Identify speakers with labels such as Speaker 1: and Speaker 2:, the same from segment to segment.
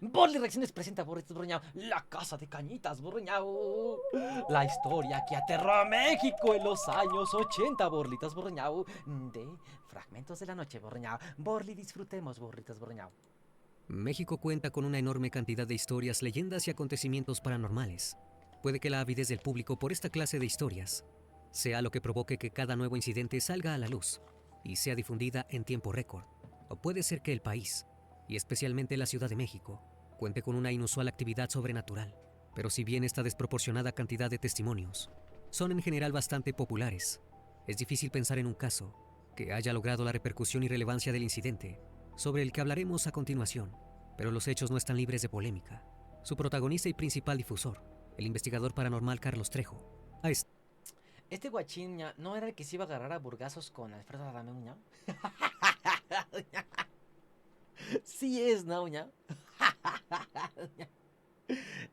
Speaker 1: Borli Reacciones presenta Burritos Borñao, la casa de cañitas Borñao. La historia que aterró a México en los años 80, Borlitos Borñao. De Fragmentos de la Noche Borñao. Borli, disfrutemos Borritos Borñao.
Speaker 2: México cuenta con una enorme cantidad de historias, leyendas y acontecimientos paranormales. Puede que la avidez del público por esta clase de historias sea lo que provoque que cada nuevo incidente salga a la luz y sea difundida en tiempo récord. O puede ser que el país, y especialmente la Ciudad de México, cuente con una inusual actividad sobrenatural. Pero si bien esta desproporcionada cantidad de testimonios son en general bastante populares, es difícil pensar en un caso que haya logrado la repercusión y relevancia del incidente sobre el que hablaremos a continuación. Pero los hechos no están libres de polémica. Su protagonista y principal difusor, el investigador paranormal Carlos Trejo, ha estado
Speaker 1: Este guachín ña, no era el que se iba a agarrar a burgazos con Alfredo Adame Uña. Sí es, ¿no, Uña?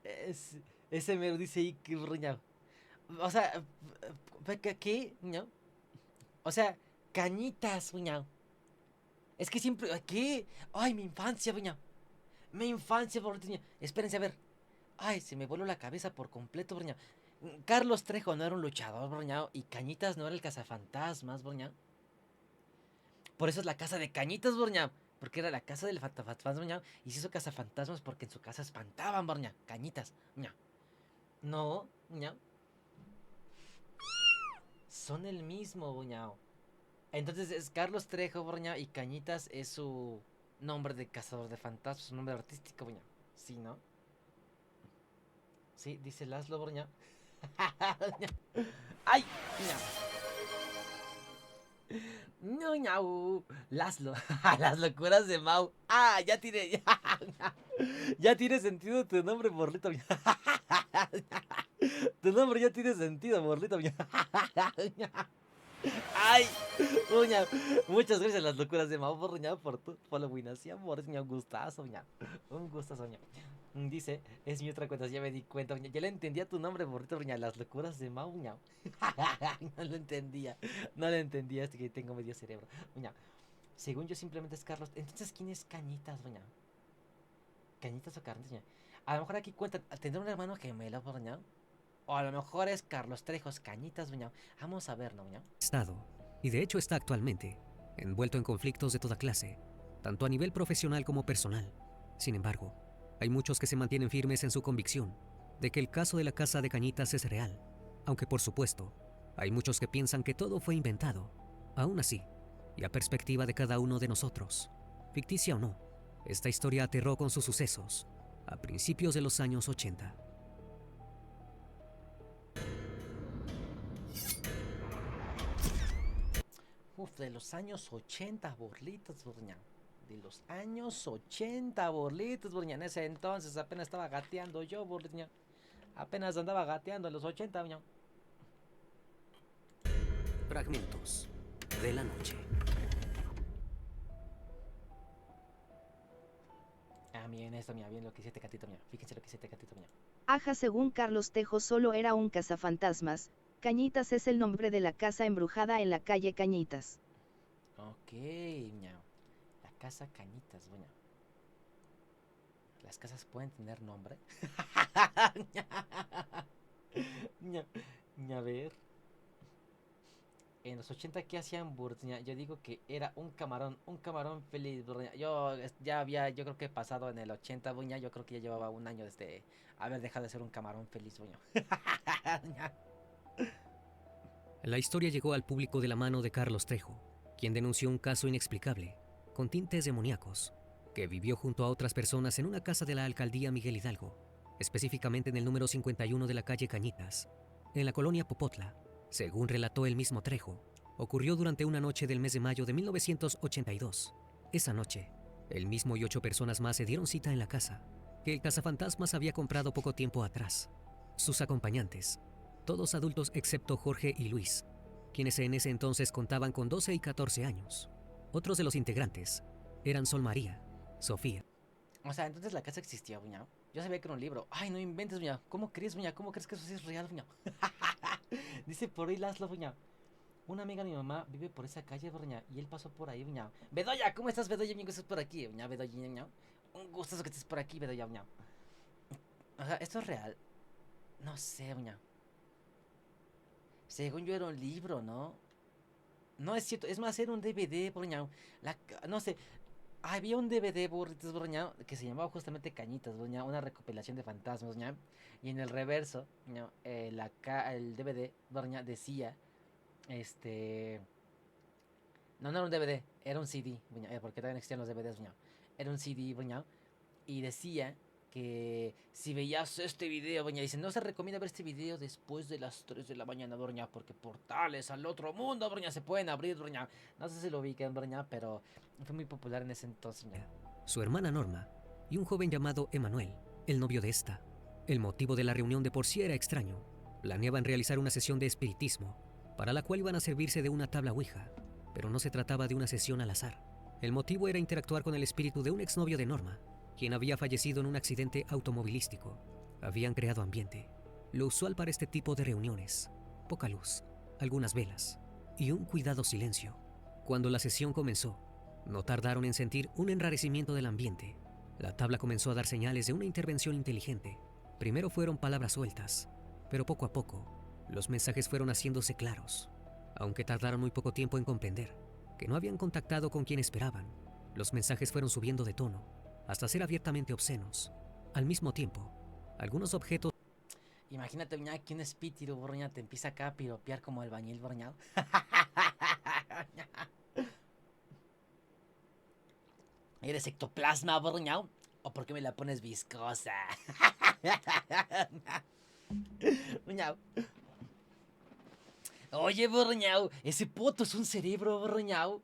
Speaker 1: Es- ese me lo dice ahí que Uña. O sea, ¿qué? ¿No? O sea, cañitas, Uña. Es que siempre. ¿Qué? Ay, mi infancia, Uña. Mi infancia, Uña. Espérense a ver. Ay, se me voló la cabeza por completo, Uña. Carlos Trejo no era un luchador, Borñao, y Cañitas no era el cazafantasmas, Borñao. Por eso es la casa de Cañitas, Borñao. Porque era la casa del fantasma, Borñao. Y se hizo cazafantasmas porque en su casa espantaban, Borñao. Cañitas, Borñao. No, Borñao. Son el mismo, Borñao. Entonces es Carlos Trejo, Borñao, y Cañitas es su nombre de cazador de fantasmas, su nombre artístico, Borñao. Sí, ¿no? Sí, dice Laszlo, Borñao. ¡Ay! Borñao. No, ñau. Laszlo. Las locuras de Mau. Ah, ya tiene. Ya tiene sentido tu nombre, Borlito. Tu nombre ya tiene sentido, Borlito. Ay, uña. Muchas gracias a las locuras de Mau por tu follow-inación, por es un gustazo, uña. Un gustazo, uña. Dice, es mi otra cuenta, ya me di cuenta, uña. Ya le entendía tu nombre, Borlito, uña. Las locuras de Mau, uña. No lo entendía. No lo entendía, es que tengo medio cerebro. Uña. Según yo simplemente es Carlos. Entonces, ¿quién es Cañitas, doña? ¿Cañitas o Carnitas, doña? A lo mejor aquí cuenta, ¿tendrá un hermano gemelo, doña? O a lo mejor es Carlos Trejos Cañitas, doña. Vamos a ver, ¿no, doña?
Speaker 2: y de hecho está actualmente, envuelto en conflictos de toda clase, tanto a nivel profesional como personal. Sin embargo, hay muchos que se mantienen firmes en su convicción de que el caso de la casa de Cañitas es real, aunque por supuesto, hay muchos que piensan que todo fue inventado. Aún así, y a perspectiva de cada uno de nosotros, ficticia o no, esta historia aterró con sus sucesos a principios de los años 80.
Speaker 1: Uf, de los años 80, Borlitos, doña. De los años 80, Borlitos, doña. En ese entonces apenas estaba gateando yo, Borlitos, doña. Apenas andaba gateando en los 80, doña.
Speaker 2: Fragmentos de la noche.
Speaker 1: Ah, miren esto, mira, bien lo que hice Tecatito, mira. Fíjense lo que hice Tecatito, mira.
Speaker 3: Aja, según Carlos Tejo solo era un cazafantasmas. Cañitas es el nombre de la casa embrujada en la calle Cañitas.
Speaker 1: Ok, miau. La casa Cañitas, doña. ¿Las casas pueden tener nombre? Ña, ña, a ver. En los 80, ¿qué hacían Burtña? Yo digo que era un camarón feliz, Burtña. Ya había, yo creo que pasado en el 80, Buña. Yo creo que ya llevaba un año desde haber dejado de ser un camarón feliz, Buña.
Speaker 2: La historia llegó al público de la mano de Carlos Trejo, quien denunció un caso inexplicable, con tintes demoníacos, que vivió junto a otras personas en una casa de la alcaldía Miguel Hidalgo, específicamente en el número 51 de la calle Cañitas, en la colonia Popotla. Según relató el mismo Trejo, ocurrió durante una noche del mes de mayo de 1982. Esa noche, él mismo y 8 personas más se dieron cita en la casa, que el cazafantasmas había comprado poco tiempo atrás. Sus acompañantes, todos adultos excepto Jorge y Luis, quienes en ese entonces contaban con 12 y 14 años. Otros de los integrantes eran Sol María, Sofía.
Speaker 1: O sea, entonces la casa existía, Buña. Yo sabía que era un libro. Ay, no inventes, Buña. ¿Cómo crees, Buña? ¿Cómo crees que eso sí es real, Buña? Dice por ahí Laszlo, Buña. Una amiga de mi mamá vive por esa calle, Buña. Y él pasó por ahí, Buña. Bedoya, ¿cómo estás, Bedoya? Amigo, estás por aquí, Buña. Bedoya, Buña. Un gustazo que estés por aquí, pero ya, ñao. O sea, ¿esto es real? No sé, ñao. Según yo era un libro, ¿no? No es cierto, es más, era un DVD, ñao. No sé, había un DVD, burritos, ñao, que se llamaba justamente Cañitas, ñao, una recopilación de fantasmas, ñao. Y en el reverso, ñao, el DVD, ñao, decía, este... No, no era un DVD, era un CD, porque también existían los DVDs, ñao. Era un CD, ñao, y decía que si veías este video, dice, no se recomienda ver este video después de las 3 de la mañana, Broña, porque portales al otro mundo, Broña, se pueden abrir, Broña. No sé si lo vi, Broña, pero fue muy popular en ese entonces, Broña.
Speaker 2: Su hermana Norma y un joven llamado Emanuel, el novio de esta. El motivo de la reunión de por sí era extraño. Planeaban realizar una sesión de espiritismo, para la cual iban a servirse de una tabla Ouija, pero no se trataba de una sesión al azar. El motivo era interactuar con el espíritu de un exnovio de Norma, quien había fallecido en un accidente automovilístico. Habían creado ambiente, lo usual para este tipo de reuniones: poca luz, algunas velas y un cuidado silencio. Cuando la sesión comenzó, no tardaron en sentir un enrarecimiento del ambiente. La tabla comenzó a dar señales de una intervención inteligente. Primero fueron palabras sueltas, pero poco a poco, los mensajes fueron haciéndose claros. Aunque tardaron muy poco tiempo en comprender que no habían contactado con quien esperaban, los mensajes fueron subiendo de tono, hasta ser abiertamente obscenos. Al mismo tiempo, algunos objetos...
Speaker 1: Imagínate, Broña, que un espíritu, Broña, te empieza acá a piropear como albañil, Broña. ¿Eres ectoplasma, Broña? ¿O por qué me la pones viscosa? Broña. Oye, Borñao, ese poto es un cerebro, Borñao.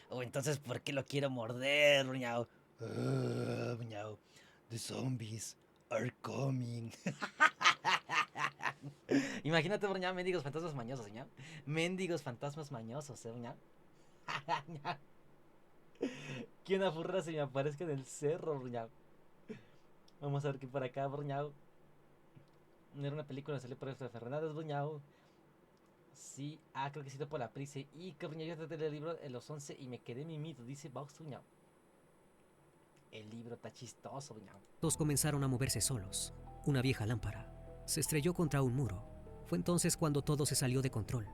Speaker 1: O entonces, ¿por qué lo quiero morder, Borñao? Borñao, the zombies are coming. Imagínate, Borñao, mendigos fantasmas mañosos, Borñao. Mendigos fantasmas mañosos, Borñao. Que una furra se me aparezca en el cerro, Borñao. Vamos a ver qué por acá, Borñao. Era una película, salió por esto de Fernández, Borñao. Sí, creo que sí, por la prisa. Y que yo traté el libro de los 11 y me quedé mimido, dice Vox Tuñao. El libro está chistoso, Tuñao.
Speaker 2: Todos comenzaron a moverse solos. Una vieja lámpara se estrelló contra un muro. Fue entonces cuando todo se salió de control,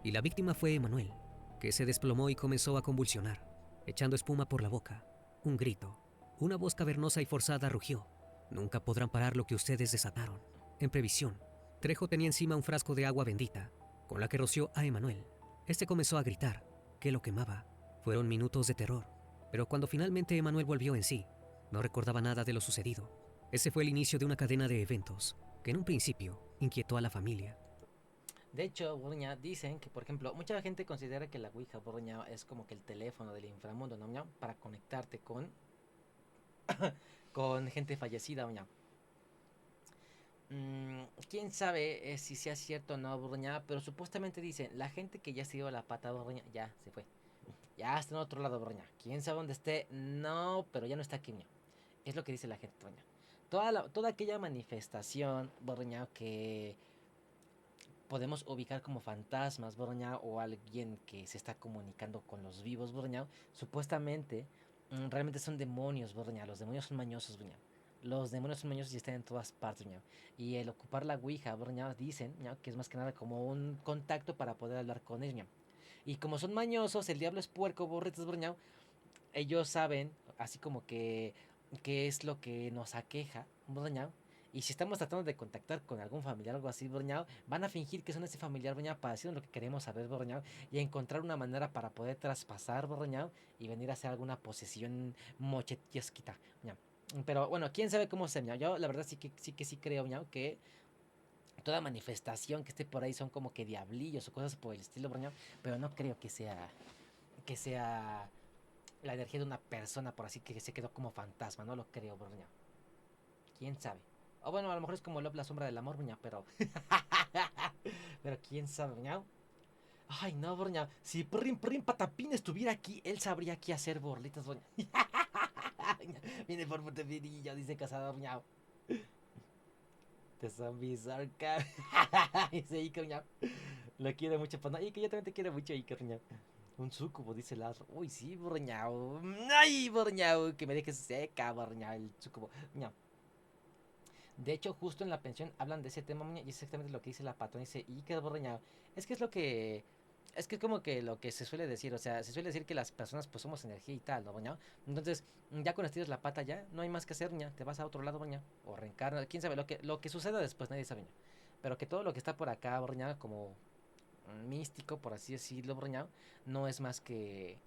Speaker 2: y la víctima fue Emanuel, que se desplomó y comenzó a convulsionar, echando espuma por la boca. Un grito, una voz cavernosa y forzada rugió: nunca podrán parar lo que ustedes desataron. En previsión, Trejo tenía encima un frasco de agua bendita, con la que roció a Emanuel. Este comenzó a gritar, que lo quemaba. Fueron minutos de terror, pero cuando finalmente Emanuel volvió en sí, no recordaba nada de lo sucedido. Ese fue el inicio de una cadena de eventos que en un principio inquietó a la familia.
Speaker 1: De hecho, Borña, dicen que, por ejemplo, mucha gente considera que la Ouija, Borña, es como que el teléfono del inframundo, ¿no? Ñao? Para conectarte con con gente fallecida, Borña. Quién sabe si sea cierto o no, Borña, pero supuestamente dicen, la gente que ya se dio a la pata, Borña, ya se fue. Ya está en otro lado, Borña. Quién sabe dónde esté, no, pero ya no está aquí, Borña. Es lo que dice la gente, Borña. Toda aquella manifestación, Borña, que podemos ubicar como fantasmas, Borña, o alguien que se está comunicando con los vivos, Borña, supuestamente realmente son demonios, Borña. Los demonios son mañosos, Borña. Los demonios son mañosos y están en todas partes, Borña. Y el ocupar la Ouija, Borña, dicen, Borña, que es más que nada como un contacto para poder hablar con ellos, Borña. Y como son mañosos, el diablo es puerco, borretos, Borña. Ellos saben, así como que qué es lo que nos aqueja, Borñao. Y si estamos tratando de contactar con algún familiar o algo así, Borñao, van a fingir que son ese familiar, Borñao, para decirnos lo que queremos saber, Borñao, y encontrar una manera para poder traspasar, Borñao, y venir a hacer alguna posesión mochetiesquita, Borñao. Pero bueno, quién sabe cómo se, Borñao. Yo la verdad sí creo, Borñao, que toda manifestación que esté por ahí son como que diablillos o cosas por el estilo, Borñao, pero no creo que sea la energía de una persona, por así que se quedó como fantasma, no lo creo, Borña. ¿Quién sabe? O bueno, a lo mejor es como Love, la sombra del amor, Borña, pero... pero quién sabe, Borña. Ay, no, Borña. Si Prim Patapín estuviera aquí, él sabría qué hacer, borlitas, Borña. Viene por Montevideo, dice Cazador, Borña. The zombies are coming. Dice Iker, Borña. Lo quiero mucho, pues no. Y que yo también te quiero mucho, Iker, Borña. Un sucubo, dice Lars. Uy, sí, borñao. Ay, borñao, que me dejes seca, borñao, el sucubo. No. De hecho, justo en la pensión hablan de ese tema, muña, y es exactamente lo que dice la patrona. Dice, y qué borñao. Es que es lo que. Es que es como que lo que se suele decir, o sea, se suele decir que las personas pues somos energía y tal, ¿no, boñao? Entonces, ya cuando estiras la pata ya, no hay más que hacer, ña, te vas a otro lado, boñao, o reencarna, quién sabe, lo que suceda después, nadie sabe, ña. Pero que todo lo que está por acá, boñao, como místico, por así decirlo, boñao, no es más que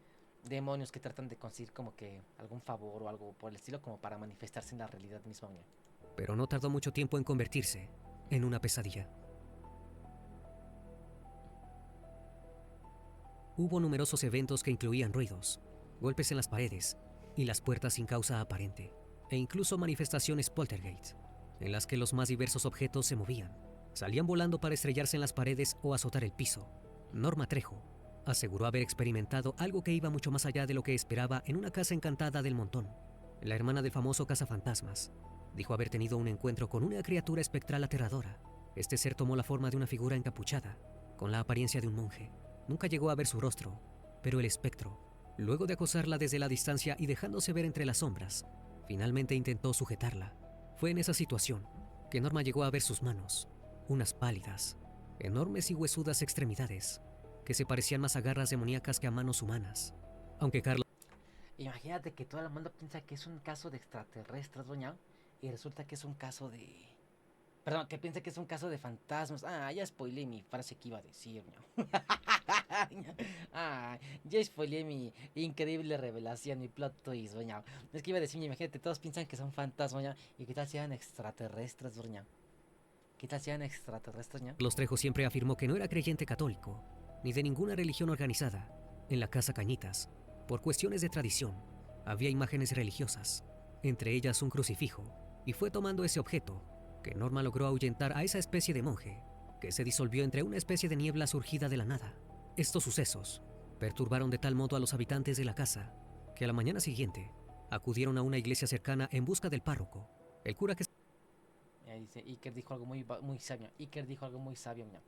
Speaker 1: demonios que tratan de conseguir como que algún favor o algo por el estilo, como para manifestarse en la realidad misma, boñao.
Speaker 2: Pero no tardó mucho tiempo en convertirse en una pesadilla. Hubo numerosos eventos que incluían ruidos, golpes en las paredes y las puertas sin causa aparente, e incluso manifestaciones poltergeist, en las que los más diversos objetos se movían, salían volando para estrellarse en las paredes o azotar el piso. Norma Trejo aseguró haber experimentado algo que iba mucho más allá de lo que esperaba en una casa encantada del montón. La hermana del famoso cazafantasmas dijo haber tenido un encuentro con una criatura espectral aterradora. Este ser tomó la forma de una figura encapuchada, con la apariencia de un monje. Nunca llegó a ver su rostro, pero el espectro, luego de acosarla desde la distancia y dejándose ver entre las sombras, finalmente intentó sujetarla. Fue en esa situación que Norma llegó a ver sus manos, unas pálidas, enormes y huesudas extremidades, que se parecían más a garras demoníacas que a manos humanas. Aunque Carlos
Speaker 1: Imagínate que todo el mundo piensa que es un caso de extraterrestres, doña, y resulta que es un caso de... Perdón, que piensa que es un caso de fantasmas. Ah, ya spoileé mi frase que iba a decir, ño. Ah, ya spoileé mi increíble revelación, mi plot twist, doña. Es que iba a decir, imagínate, todos piensan que son fantasmas, ño, y qué tal sean extraterrestres, doña. ¿Qué tal sean extraterrestres, ño?
Speaker 2: Trejo siempre afirmó que no era creyente católico, ni de ninguna religión organizada. En la casa Cañitas, por cuestiones de tradición, había imágenes religiosas, entre ellas un crucifijo, y fue tomando ese objeto que Norma logró ahuyentar a esa especie de monje, que se disolvió entre una especie de niebla surgida de la nada. Estos sucesos perturbaron de tal modo a los habitantes de la casa, que a la mañana siguiente acudieron a una iglesia cercana en busca del párroco, el cura que...
Speaker 1: Y ahí dice, Iker dijo algo muy sabio. Iker dijo algo muy sabio, ño.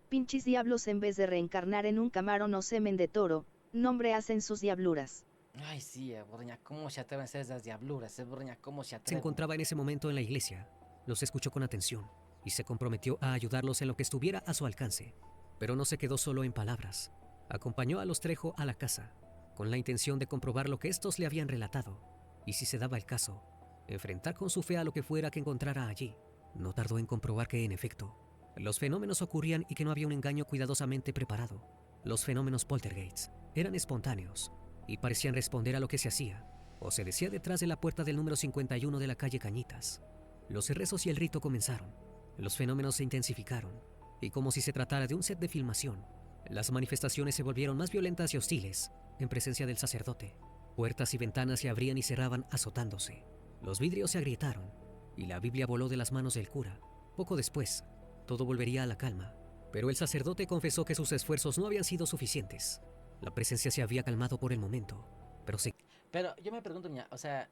Speaker 3: Pinches diablos, en vez de reencarnar en un camarón o semen de toro, nombre hacen sus diabluras.
Speaker 1: Ay, sí, borña, ¿cómo se atreven a hacer esas diabluras? Borña, ¿cómo se
Speaker 2: se
Speaker 1: atreven?
Speaker 2: encontraba en ese momento en la iglesia, los escuchó con atención y se comprometió a ayudarlos en lo que estuviera a su alcance. Pero no se quedó solo en palabras. Acompañó a los Trejo a la casa, con la intención de comprobar lo que estos le habían relatado, y si se daba el caso, enfrentar con su fe a lo que fuera que encontrara allí. No tardó en comprobar que, en efecto, los fenómenos ocurrían y que no había un engaño cuidadosamente preparado. Los fenómenos poltergeists eran espontáneos y parecían responder a lo que se hacía o se decía detrás de la puerta del número 51 de la calle Cañitas. Los rezos y el rito comenzaron. Los fenómenos se intensificaron y, como si se tratara de un set de filmación, las manifestaciones se volvieron más violentas y hostiles en presencia del sacerdote. Puertas y ventanas se abrían y cerraban azotándose. Los vidrios se agrietaron y la Biblia voló de las manos del cura. Poco después, todo volvería a la calma, pero el sacerdote confesó que sus esfuerzos no habían sido suficientes. La presencia se había calmado por el momento, pero se...
Speaker 1: Pero yo me pregunto, ña, o sea,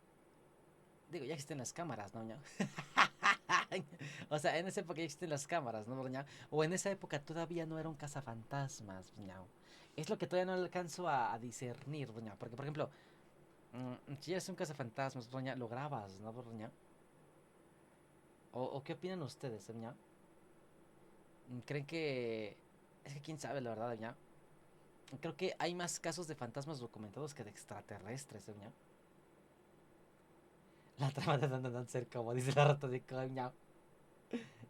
Speaker 1: digo, ya existen las cámaras, ¿no, ña? O sea, en esa época ya existen las cámaras, ¿no, ña? O en esa época todavía no era un cazafantasmas, ña. Es lo que todavía no alcanzo a discernir, ña. Porque, por ejemplo, si ya es un cazafantasmas, ña, lo grabas, ¿no, ña? ¿O qué opinan ustedes, ña? ¿Creen que... Es que quién sabe, la verdad, ña. Creo que hay más casos de fantasmas documentados que de extraterrestres, ña. La trama de Dan ser como dice la rata de coña.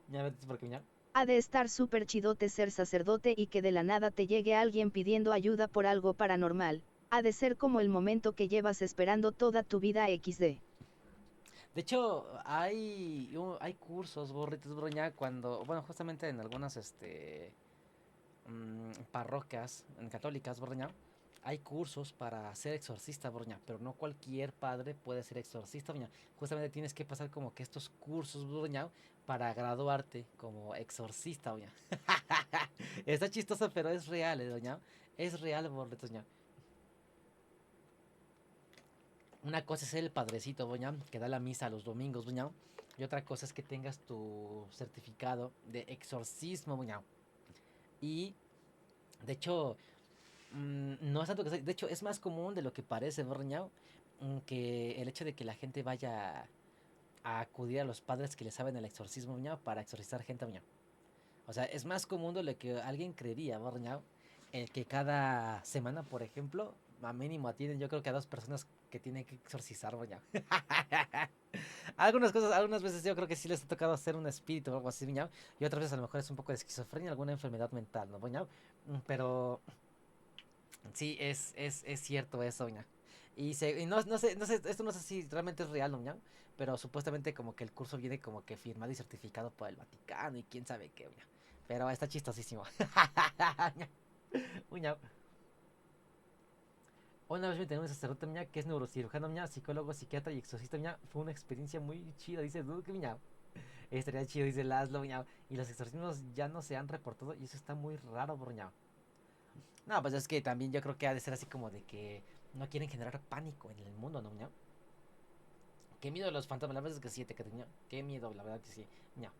Speaker 1: Ya ves por qué ña.
Speaker 3: Ha de estar súper chidote ser sacerdote y que de la nada te llegue alguien pidiendo ayuda por algo paranormal. Ha de ser como el momento que llevas esperando toda tu vida XD.
Speaker 1: De hecho, hay cursos, borritos, broña, cuando, bueno, justamente en algunas, parroquias católicas, borña, hay cursos para ser exorcista, borña, pero no cualquier padre puede ser exorcista, borña. Justamente tienes que pasar como que estos cursos, borña, para graduarte como exorcista, borña. Está chistoso, pero es real, doña. Es real, borritos, doña. Una cosa es ser el padrecito, doña, que da la misa los domingos, doña. Y otra cosa es que tengas tu certificado de exorcismo, doña. Y, de hecho, No es tanto que de hecho es más común de lo que parece, Borñao, que el hecho de que la gente vaya a acudir a los padres que le saben el exorcismo, Borñao, para exorcizar gente, Borñao. O sea, es más común de lo que alguien creería, Borñao, el que cada semana, por ejemplo, a mínimo atienden yo creo que a dos personas que tienen que exorcizar, Borñao. Algunas cosas, algunas veces yo creo que sí les ha tocado hacer un espíritu o algo así, Borñao, y otras veces a lo mejor es un poco de esquizofrenia, alguna enfermedad mental, ¿no, Borñao? Pero sí, es cierto eso, ña. Y no sé, esto no sé si realmente es real, ¿no, ña? Pero supuestamente como que el curso viene como que firmado y certificado por el Vaticano y quién sabe qué, ña. Pero está chistosísimo. Ña, ña. Una vez me tenía un sacerdote, ña, que es neurocirujano, ña, psicólogo, psiquiatra y exorcista, ña. Fue una experiencia muy chida, dice Duke, ña. Estaría chido, dice Laszlo, ña. Y los exorcismos ya no se han reportado y eso está muy raro, ña. No, pues es que también yo creo que ha de ser así como de que no quieren generar pánico en el mundo, ¿no? ¿No? Qué miedo a los fantasmas, la verdad es que sí, te quedé, qué miedo, la verdad que sí, ña.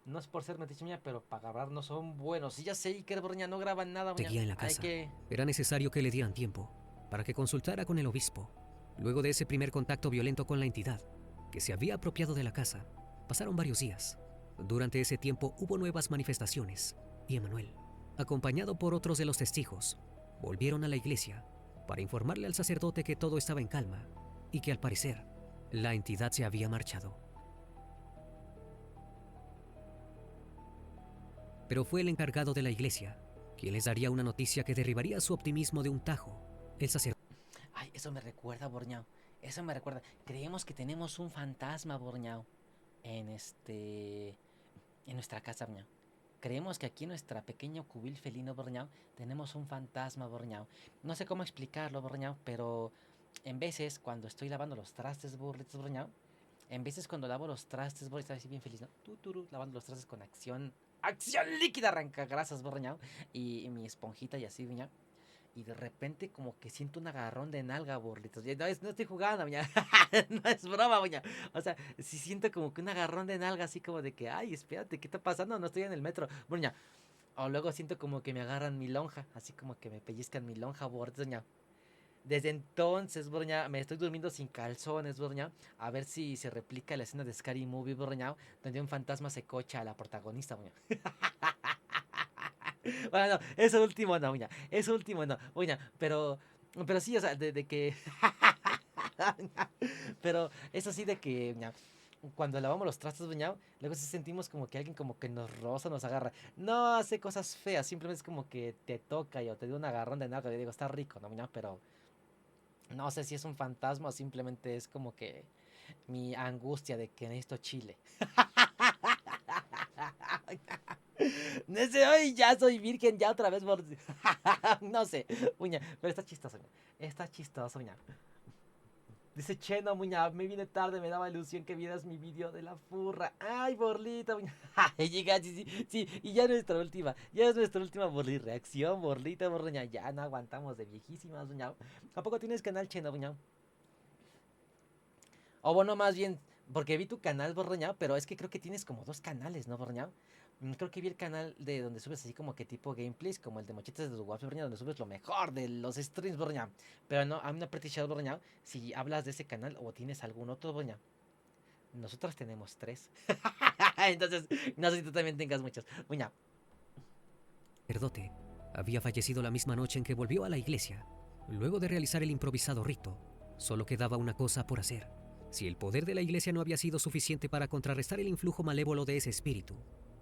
Speaker 1: No es por ser metiche mía, pero para grabar no son buenos. Y ya sé, Iker Borña no graban nada, ña.
Speaker 2: Seguía en la
Speaker 1: Hay
Speaker 2: casa.
Speaker 1: que...
Speaker 2: Era necesario que le dieran tiempo para que consultara con el obispo. Luego de ese primer contacto violento con la entidad, que se había apropiado de la casa, pasaron varios días. Durante ese tiempo hubo nuevas manifestaciones, y Emanuel, acompañado por otros de los testigos, volvieron a la iglesia para informarle al sacerdote que todo estaba en calma y que al parecer la entidad se había marchado. Pero fue el encargado de la iglesia quien les daría una noticia que derribaría su optimismo de un tajo. El sacerdote...
Speaker 1: Ay, eso me recuerda, Borñao. Eso me recuerda. Creemos que tenemos un fantasma, Borñao, en en nuestra casa, Borñao. Creemos que aquí en nuestra pequeño cubil felino, Borñao, tenemos un fantasma, Borñao. No sé cómo explicarlo, Borñao, pero en veces cuando estoy lavando los trastes, burritos, Borñao, en veces cuando lavo los trastes, voy a estar así bien feliz, ¿no? Lavando los trastes con acción, acción líquida, arranca grasas, Borñao, y mi esponjita y así, Borñao. Y de repente como que siento un agarrón de nalga, burritos. No estoy jugando, Borñao. No es broma, Borñao. O sea, sí siento como que un agarrón de nalga así como de que, ay, espérate, ¿qué está pasando? No estoy en el metro. Borñao. O luego siento como que me agarran mi lonja, así como que me pellizcan mi lonja, burritos, desde entonces, Borña, me estoy durmiendo sin calzones, Borña. A ver si se replica la escena de Scary Movie, Borña, donde un fantasma se cocha a la protagonista, Borña. Bueno, no, eso último no, Borña. Eso último no, Borña. Pero sí, o sea, de que... Pero eso sí de que, Borña, cuando lavamos los trastos, Borña, luego sí sentimos como que alguien como que nos roza, nos agarra. No hace cosas feas, simplemente es como que te toca y o te dio un agarrón de nalga. Yo digo, está rico, ¿no, Borña? Pero... No sé si es un fantasma o simplemente es como que mi angustia de que necesito chile. No sé, hoy ya soy virgen, ya otra vez. No sé, uña, pero está chistoso, uña. Está chistoso, uña. Dice Cheno, muña, me vine tarde, me daba ilusión que vieras mi vídeo de la furra. Ay, Borlita, muña. Llega, sí, sí, sí, y ya ya es nuestra última reacción, Borlita, borreña. Ya no aguantamos de viejísimas, muña. ¿A poco tienes canal, Cheno, muña? O bueno, más bien, porque vi tu canal, Borroñao, pero es que creo que tienes como dos canales, ¿no, Borroñao? Creo que vi el canal de donde subes así como que tipo gameplays, como el de Mochitas de Guapo, Borroñao, donde subes lo mejor de los streams, Borroñao. Pero no, I'm not pretty sure, Borroñao, si hablas de ese canal o tienes algún otro, Borroñao. Nosotros tenemos tres. Entonces, no sé si tú también tengas muchos. Borroñao.
Speaker 2: sacerdote había fallecido la misma noche en que volvió a la iglesia. Luego de realizar el improvisado rito, solo quedaba una cosa por hacer. Si el poder de la iglesia no había sido suficiente para contrarrestar el influjo malévolo de ese espíritu,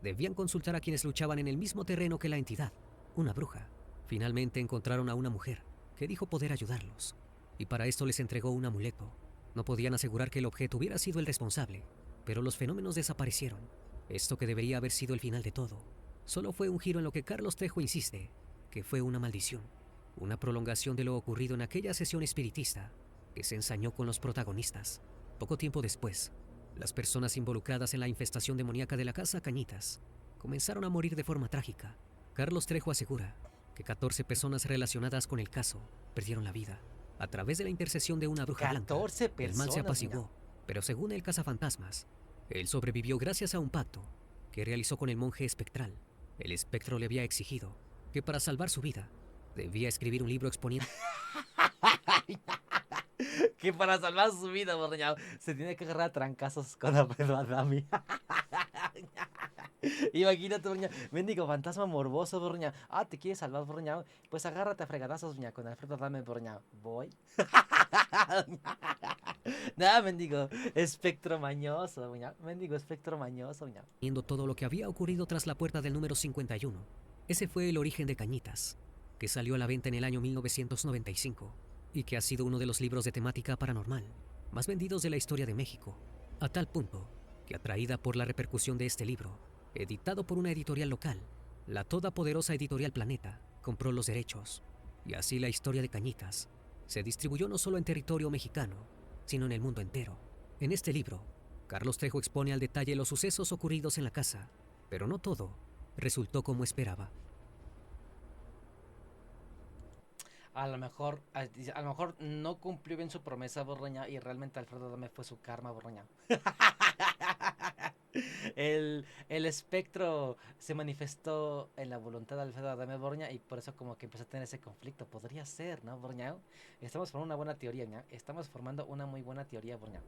Speaker 2: debían consultar a quienes luchaban en el mismo terreno que la entidad, una bruja. Finalmente encontraron a una mujer que dijo poder ayudarlos, y para esto les entregó un amuleto. No podían asegurar que el objeto hubiera sido el responsable, pero los fenómenos desaparecieron. Esto que debería haber sido el final de todo, solo fue un giro en lo que Carlos Trejo insiste, que fue una maldición, una prolongación de lo ocurrido en aquella sesión espiritista que se ensañó con los protagonistas. Poco tiempo después, las personas involucradas en la infestación demoníaca de la casa Cañitas comenzaron a morir de forma trágica. Carlos Trejo asegura que 14 personas relacionadas con el caso perdieron la vida. A través de la intercesión de una bruja blanca,
Speaker 1: 14
Speaker 2: el mal se
Speaker 1: personas,
Speaker 2: apaciguó, pero según el cazafantasmas, él sobrevivió gracias a un pacto que realizó con el monje espectral. El espectro le había exigido que para salvar su vida debía escribir un libro exponiendo
Speaker 1: Que para salvar su vida, borreñao, se tiene que agarrar a trancazos con Alfredo Adame. Imagínate, borreñao, mendigo fantasma morboso, borreñao. Ah, ¿te quieres salvar, borreñao? Pues agárrate a fregadazos, borreñao, con Alfredo Adame, borreñao. Voy. Nada, mendigo, espectro mañoso, borreñao. Mendigo espectro mañoso, borreñao.
Speaker 2: todo lo que había ocurrido tras la puerta del número 51. Ese fue el origen de Cañitas, que salió a la venta en el año 1995 y que ha sido uno de los libros de temática paranormal más vendidos de la historia de México, a tal punto que, atraída por la repercusión de este libro, editado por una editorial local, la todopoderosa editorial Planeta compró los derechos, y así la historia de Cañitas se distribuyó no solo en territorio mexicano, sino en el mundo entero. En este libro, Carlos Trejo expone al detalle los sucesos ocurridos en la casa, pero no todo resultó como esperaba.
Speaker 1: A lo mejor no cumplió bien su promesa, borreñao, y realmente Alfredo Adame fue su karma, borreñao. El espectro se manifestó en la voluntad de Alfredo Adame, borreñao, y por eso como que empezó a tener ese conflicto. Podría ser, ¿no, borreñao? Estamos formando una buena teoría, ¿no? Estamos formando una muy buena teoría, borreñao.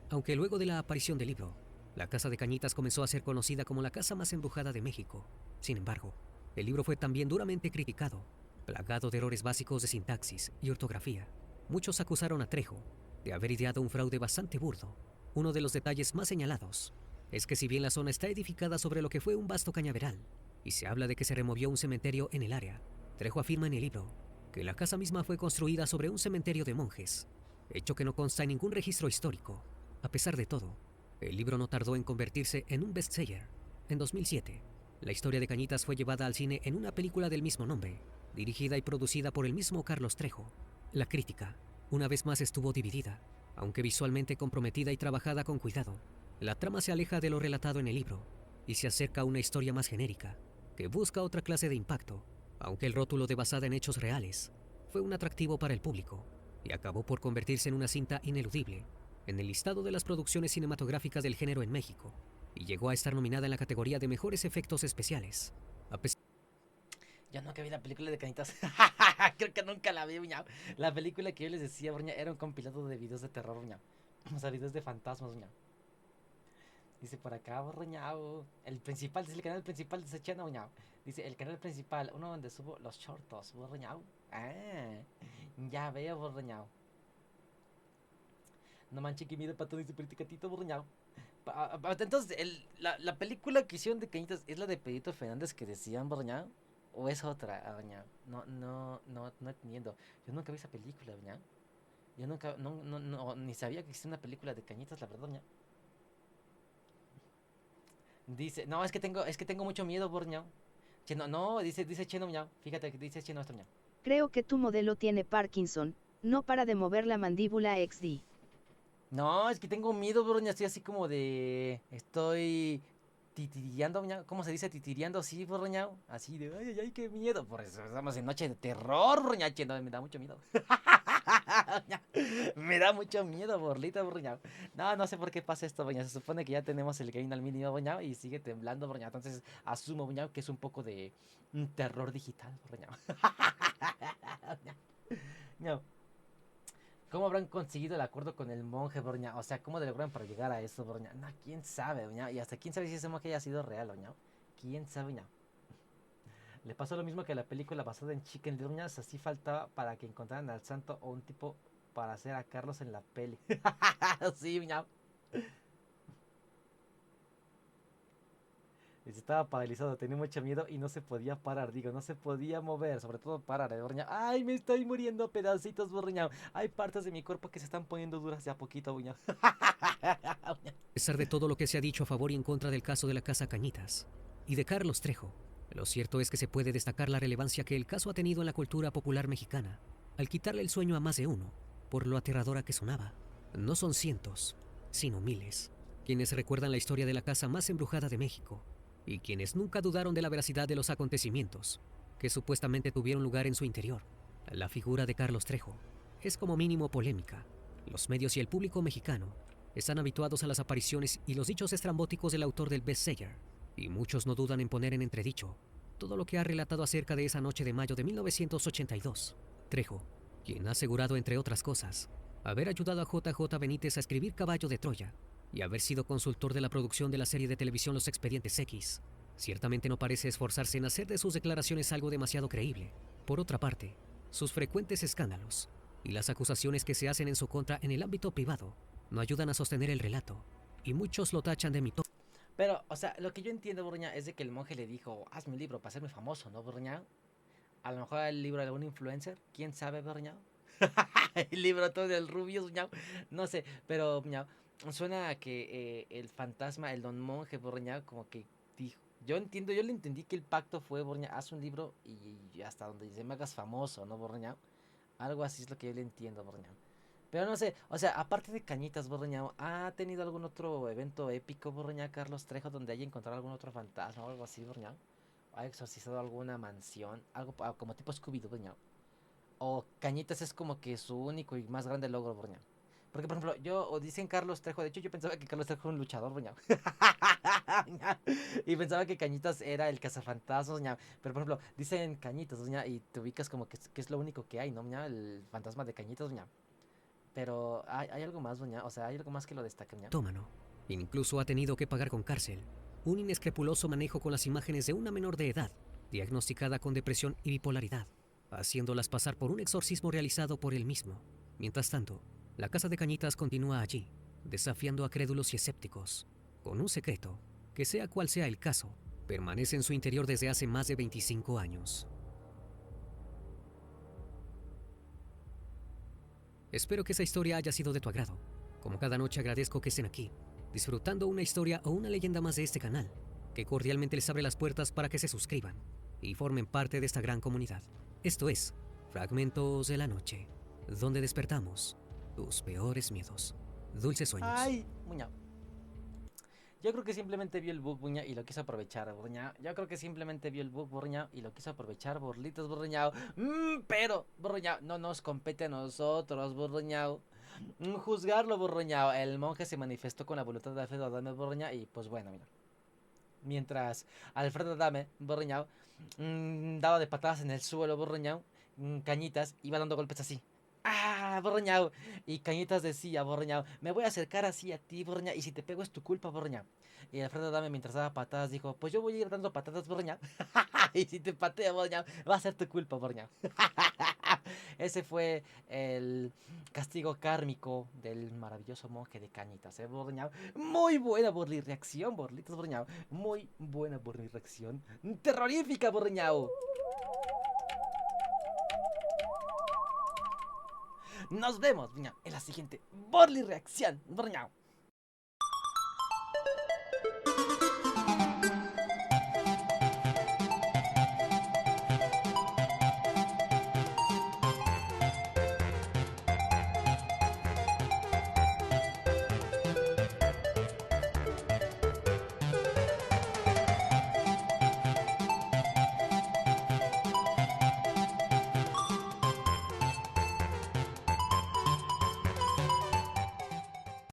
Speaker 2: Aunque luego de la aparición del libro, la Casa de Cañitas comenzó a ser conocida como la casa más embrujada de México. Sin embargo, el libro fue también duramente criticado, plagado de errores básicos de sintaxis y ortografía. Muchos acusaron a Trejo de haber ideado un fraude bastante burdo. Uno de los detalles más señalados es que si bien la zona está edificada sobre lo que fue un vasto cañaveral, y se habla de que se removió un cementerio en el área, Trejo afirma en el libro que la casa misma fue construida sobre un cementerio de monjes, hecho que no consta en ningún registro histórico. A pesar de todo, el libro no tardó en convertirse en un bestseller. En 2007, la historia de Cañitas fue llevada al cine en una película del mismo nombre, dirigida y producida por el mismo Carlos Trejo. La crítica, una vez más, estuvo dividida. Aunque visualmente comprometida y trabajada con cuidado, la trama se aleja de lo relatado en el libro y se acerca a una historia más genérica, que busca otra clase de impacto. Aunque el rótulo de basada en hechos reales fue un atractivo para el público y acabó por convertirse en una cinta ineludible en el listado de las producciones cinematográficas del género en México, y llegó a estar nominada en la categoría de mejores efectos especiales.
Speaker 1: Yo nunca vi la película de Cañitas. Creo que nunca la vi, buñao. La película que yo les decía, buñao, era un compilado de videos de terror, buñao. O sea, videos de fantasmas, buñao. Dice por acá, buñao. El principal, dice el canal principal de Sechena, buñao. Dice el canal principal, uno donde subo los shortos, buñao. Ah, ya veo, buñao. No manches, que miedo para todo ese politicatito, buñao. Entonces, la película que hicieron de Cañitas es la de Pedrito Fernández que decían, buñao. ¿O es otra, doña? No entiendo. Yo nunca vi esa película, doña. Yo nunca, ni sabía que existía una película de Cañitas, la verdad, doña. Dice, no, es que tengo mucho miedo, borñao. Cheno, no, dice Cheno, doña. Fíjate que dice Cheno esto, doña.
Speaker 3: Creo que tu modelo tiene Parkinson, no para de mover la mandíbula XD.
Speaker 1: No, es que tengo miedo, doña. Estoy así como de, estoy titiriando, doña. ¿Cómo se dice titiriando? Sí, borroñao. Así de, ay, qué miedo. Por eso estamos en noche de terror, borroñao. No, me da mucho miedo. Me da mucho miedo, borlita, borroñao. No sé por qué pasa esto, boñao. Se supone que ya tenemos el gain al mínimo, boñao, y sigue temblando, borroñao. Entonces asumo, boñao, que es un poco de un terror digital, borroñao. No. ¿Cómo habrán conseguido el acuerdo con el monje, Borña? O sea, ¿cómo lograron para llegar a eso, Borña? No, quién sabe, Borña. Y hasta quién sabe si ese monje haya sido real, Borña. ¿Quién sabe, Borña? Le pasó lo mismo que a la película basada en Chicken Little, así faltaba para que encontraran al santo o un tipo para hacer a Carlos en la peli. Sí, Borña. Estaba paralizado, tenía mucho miedo y no se podía parar, digo, no se podía mover, sobre todo parar, borñao. Ay, me estoy muriendo a pedacitos, borñao. Hay partes de mi cuerpo que se están poniendo duras de a poquito, borñao.
Speaker 2: A pesar de todo lo que se ha dicho a favor y en contra del caso de la Casa Cañitas y de Carlos Trejo, lo cierto es que se puede destacar la relevancia que el caso ha tenido en la cultura popular mexicana, al quitarle el sueño a más de uno, por lo aterradora que sonaba. No son cientos, sino miles, quienes recuerdan la historia de la casa más embrujada de México, y quienes nunca dudaron de la veracidad de los acontecimientos que supuestamente tuvieron lugar en su interior. La figura de Carlos Trejo es como mínimo polémica. Los medios y el público mexicano están habituados a las apariciones y los dichos estrambóticos del autor del bestseller, y muchos no dudan en poner en entredicho todo lo que ha relatado acerca de esa noche de mayo de 1982. Trejo, quien ha asegurado, entre otras cosas, haber ayudado a JJ Benítez a escribir Caballo de Troya y haber sido consultor de la producción de la serie de televisión Los Expedientes X, ciertamente no parece esforzarse en hacer de sus declaraciones algo demasiado creíble. Por otra parte, sus frecuentes escándalos y las acusaciones que se hacen en su contra en el ámbito privado no ayudan a sostener el relato, y muchos lo tachan de mito.
Speaker 1: Pero, o sea, lo que yo entiendo, Borriña, es de que el monje le dijo, hazme un libro para hacerme famoso, ¿no, Borriña? A lo mejor el libro de algún influencer, ¿quién sabe, Borriña? El libro todo del Rubius, ñao. No sé, pero, ñao, suena a que el fantasma, el don monje, Borriña, como que dijo, yo entiendo, yo le entendí que el pacto fue, Borriña, haz un libro y hasta donde se me hagas famoso, ¿no, Borriña? Algo así es lo que yo le entiendo, Borriña. Pero no sé, o sea, aparte de Cañitas, Borreñao, ¿ha tenido algún otro evento épico, Borreñao, Carlos Trejo, donde haya encontrado algún otro fantasma o algo así, Borreñao? ¿Ha exorcizado alguna mansión? Algo como tipo Scooby-Doo, Borreñao. O Cañitas es como que su único y más grande logro, Borreñao. Porque, por ejemplo, o dicen Carlos Trejo, de hecho yo pensaba que Carlos Trejo era un luchador, Borreñao. Y pensaba que Cañitas era el cazafantasmas, Borreñao. Pero, por ejemplo, dicen Cañitas, Borreñao, y te ubicas como que es lo único que hay, ¿no, Borreñao? El fantasma de Cañitas, Borreñao. Pero hay algo más, doña. O sea, hay algo más que lo destaca, doña.
Speaker 2: Tómano. Incluso ha tenido que pagar con cárcel un inescrupuloso manejo con las imágenes de una menor de edad, diagnosticada con depresión y bipolaridad, haciéndolas pasar por un exorcismo realizado por él mismo. Mientras tanto, la casa de Cañitas continúa allí, desafiando a crédulos y escépticos, con un secreto, que sea cual sea el caso, permanece en su interior desde hace más de 25 años. Espero que esa historia haya sido de tu agrado. Como cada noche agradezco que estén aquí, disfrutando una historia o una leyenda más de este canal, que cordialmente les abre las puertas para que se suscriban y formen parte de esta gran comunidad. Esto es Fragmentos de la Noche, donde despertamos tus peores miedos. Dulces sueños.
Speaker 1: Ay, muña. Yo creo que simplemente vio el bug, Buña, y lo quiso aprovechar, Borreñao. Yo creo que simplemente vio el bug, Borreñao, y lo quiso aprovechar, Borlitos, Borreñao. Pero, Borreñao, no nos compete a nosotros, Borreñao. Juzgarlo, Borreñao. El monje se manifestó con la voluntad de Alfredo Adame, Borreñao, y pues bueno, mira. Mientras Alfredo Adame, Borreñao, daba de patadas en el suelo, Borreñao, Cañitas iba dando golpes así. ¡Ah, Borreñao! Y Cañitas decía, Borreñao, me voy a acercar así a ti, Borreñao, y si te pego es tu culpa, Borreñao. Y Alfredo Adame, mientras daba patadas, dijo, pues yo voy a ir dando patadas, Borreñao. Y si te pateo, Borreñao, va a ser tu culpa, Borreñao. Ese fue el castigo kármico del maravilloso monje de Cañitas, Borreñao. Muy buena Borli reacción, Borlitos, Borreñao. Muy buena Borli reacción. Terrorífica, Borreñao. Nos vemos, Borreñao, en la siguiente Borli reacción, Borreñao.